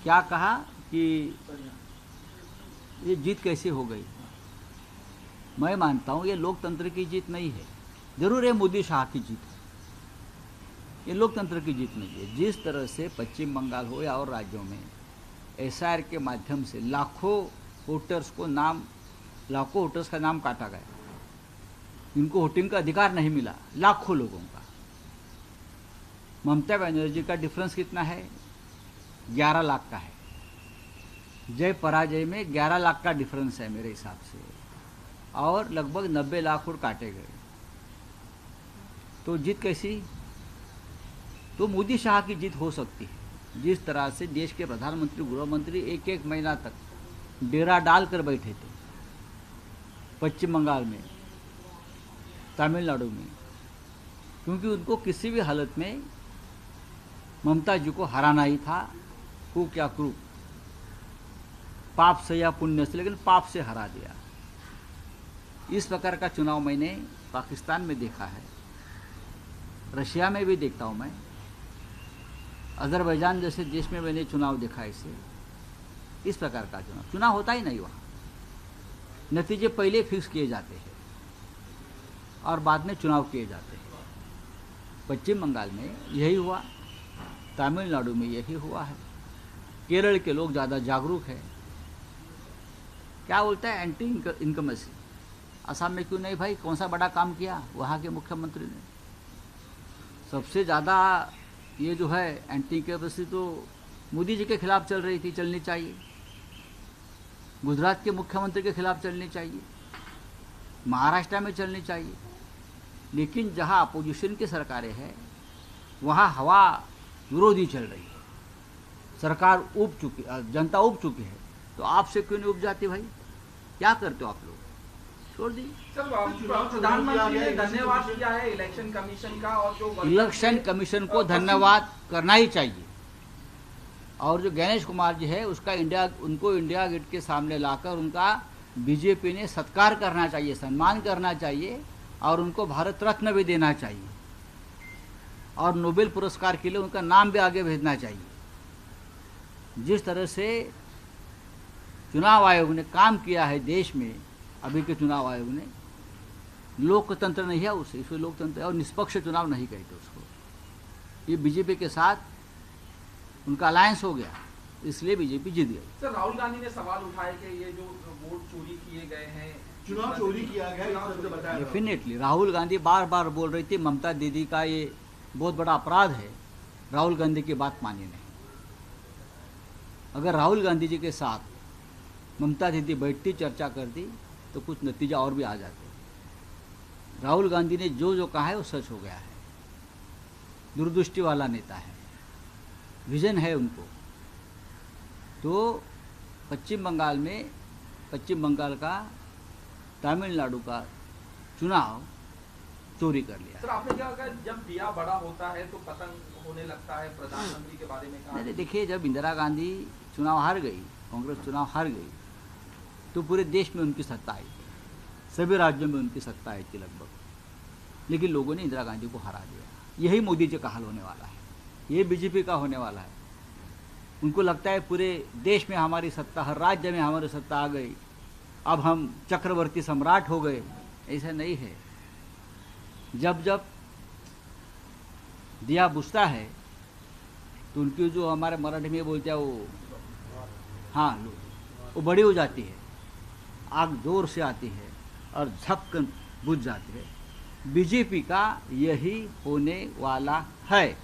क्या कहा कि ये जीत कैसे हो गई। मैं मानता हूँ ये लोकतंत्र की जीत नहीं है, जरूर ये मोदी शाह की जीत है, ये लोकतंत्र की जीत नहीं है। जिस तरह से पश्चिम बंगाल हो या और राज्यों में एसआईआर के माध्यम से लाखों वोटर्स का नाम काटा गया, इनको वोटिंग का अधिकार नहीं मिला, लाखों लोगों का। ममता बनर्जी का डिफरेंस कितना है? 11 लाख का है। जय पराजय में 11 लाख का डिफरेंस है मेरे हिसाब से, और लगभग 90 लाख वोट काटे गए। तो जीत कैसी? तो मोदी शाह की जीत हो सकती है। जिस तरह से देश के प्रधानमंत्री, गृह मंत्री एक एक महीना तक डेरा डाल कर बैठे थे पश्चिम बंगाल में, तमिलनाडु में, क्योंकि उनको किसी भी हालत में ममता जी को हराना ही था, कूक या क्रूक, पाप से या पुण्य से, लेकिन पाप से हरा दिया। इस प्रकार का चुनाव मैंने पाकिस्तान में देखा है, रशिया में भी देखता हूँ मैं, अजरबैजान जैसे देश में मैंने चुनाव देखा है। इस प्रकार का चुनाव होता ही नहीं वहाँ, नतीजे पहले फिक्स किए जाते हैं और बाद में चुनाव किए जाते हैं। पश्चिम बंगाल में यही हुआ, तमिलनाडु में यही हुआ है, केरल के लोग ज़्यादा जागरूक हैं। क्या बोलता है एंटी इनकमेंसी, असम में क्यों नहीं भाई? कौन सा बड़ा काम किया वहाँ के मुख्यमंत्री ने? सबसे ज़्यादा ये जो है एंटी इनकमेंसी तो मोदी जी के खिलाफ चल रही थी, चलनी चाहिए, गुजरात के मुख्यमंत्री के खिलाफ चलनी चाहिए, महाराष्ट्र में चलनी चाहिए। लेकिन जहाँ अपोजिशन की सरकारें हैं वहाँ हवा विरोधी चल रही है, सरकार उब चुकी, जनता उब चुकी है, तो आपसे क्यों नहीं उब जाती भाई? क्या करते हो आप लोग? छोड़ दी। प्रधानमंत्री ने धन्यवाद किया है इलेक्शन कमीशन का, और जो इलेक्शन कमीशन को धन्यवाद करना ही चाहिए। और जो गणेश कुमार जी है उनको इंडिया गेट के सामने लाकर उनका बीजेपी ने सत्कार करना चाहिए, सम्मान करना चाहिए, और उनको भारत रत्न भी देना चाहिए, और नोबेल पुरस्कार के लिए उनका नाम भी आगे भेजना चाहिए। जिस तरह से चुनाव आयोग ने काम किया है देश में, अभी के चुनाव आयोग ने, लोकतंत्र नहीं है उसे, इसमें लोकतंत्र और निष्पक्ष चुनाव नहीं कहते उसको। ये बीजेपी के साथ उनका अलायंस हो गया, इसलिए बीजेपी जीत गई। सर, राहुल गांधी ने सवाल उठाए कि ये जो वोट चोरी किए गए हैं, चुनाव चोरी किया गया, डेफिनेटली राहुल गांधी बार बार बोल रही थी ममता दीदी का ये बहुत बड़ा अपराध है, राहुल गांधी की बात मानी नहीं। अगर राहुल गांधी जी के साथ ममता दीदी बैठती, चर्चा करती, तो कुछ नतीजा और भी आ जाते। राहुल गांधी ने जो जो कहा है वो सच हो गया है। दूरदृष्टि वाला नेता है, विजन है उनको। तो पश्चिम बंगाल का तमिलनाडु का चुनाव चोरी कर लिया। सर, आपने क्या कहा, जब दिया बड़ा होता है तो पतंग होने लगता है, प्रधानमंत्री के बारे में कहा? देखिए, जब इंदिरा गांधी चुनाव हार गई, कांग्रेस चुनाव हार गई, तो पूरे देश में उनकी सत्ता आई, सभी राज्यों में उनकी सत्ता आई थी लगभग, लेकिन लोगों ने इंदिरा गांधी को हरा दिया। यही मोदी जी का हाल होने वाला है, ये बीजेपी का होने वाला है। उनको लगता है पूरे देश में हमारी सत्ता, हर राज्य में हमारी सत्ता आ गई, अब हम चक्रवर्ती सम्राट हो गए। ऐसा नहीं है। जब जब दिया बुझता है तो उनकी जो हमारे मराठी में बोलते हैं वो, हाँ, वो बड़ी हो जाती है, आग जोर से आती है और झपकन बुझ जाती है। बीजेपी का यही होने वाला है।